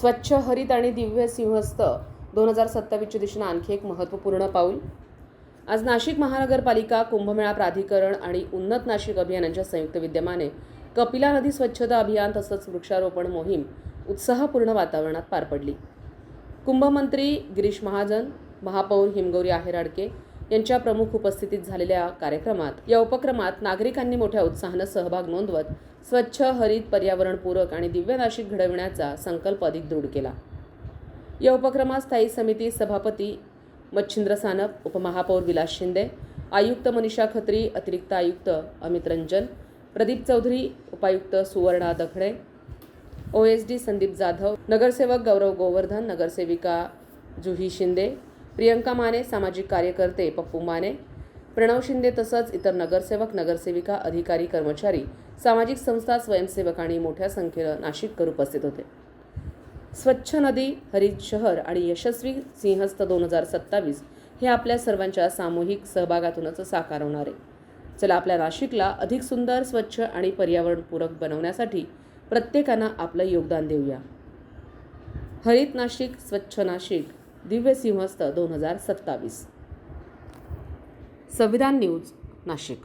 स्वच्छ हरित आणि दिव्य सिंहस्थ 2027च्या दिशेनं आणखी एक महत्त्वपूर्ण पाऊल. आज नाशिक महानगरपालिका, कुंभमेळा प्राधिकरण आणि उन्नत नाशिक अभियानांच्या संयुक्त विद्यमाने कपिला नदी स्वच्छता अभियान तसंच वृक्षारोपण मोहीम उत्साहपूर्ण वातावरणात पार पडली. कुंभमंत्री गिरीश महाजन, महापौर हिमगौरी आहेराडके यांच्या प्रमुख उपस्थितीत झालेल्या या उपक्रमात नागरिकांनी मोठ्या उत्साहानं सहभाग नोंदवत स्वच्छ, हरित, पर्यावरणपूरक आणि दिव्य नाशिक घडविण्याचा संकल्प अधिक दृढ केला. या उपक्रमात स्थायी समिती सभापती मच्छिंद्र सानप, उपमहापौर विलास शिंदे, आयुक्त मनीषा खत्री, अतिरिक्त आयुक्त अमित रंजन, प्रदीप चौधरी, उपायुक्त सुवर्णा दखणे, OSD संदीप जाधव, नगरसेवक गौरव गोवर्धन, नगरसेविका जुही शिंदे, प्रियंका माने, सामाजिक कार्यकर्ते पप्पू माने, प्रणव शिंदे तसंच इतर नगरसेवक, नगरसेविका, अधिकारी, कर्मचारी, सामाजिक संस्था, स्वयंसेवक आणि मोठ्या संख्येनं नाशिककर उपस्थित होते. स्वच्छ नदी, हरित शहर आणि यशस्वी सिंहस्थ 2027 हे आपल्या सर्वांच्या सामूहिक सहभागातूनच साकार होणार आहे. चला आपल्या नाशिकला अधिक सुंदर, स्वच्छ आणि पर्यावरणपूरक बनवण्यासाठी प्रत्येकानं आपलं योगदान देऊया. हरित नाशिक, स्वच्छ नाशिक, दिव्य सिंहस्थ 2027. संविधान न्यूज, नाशिक.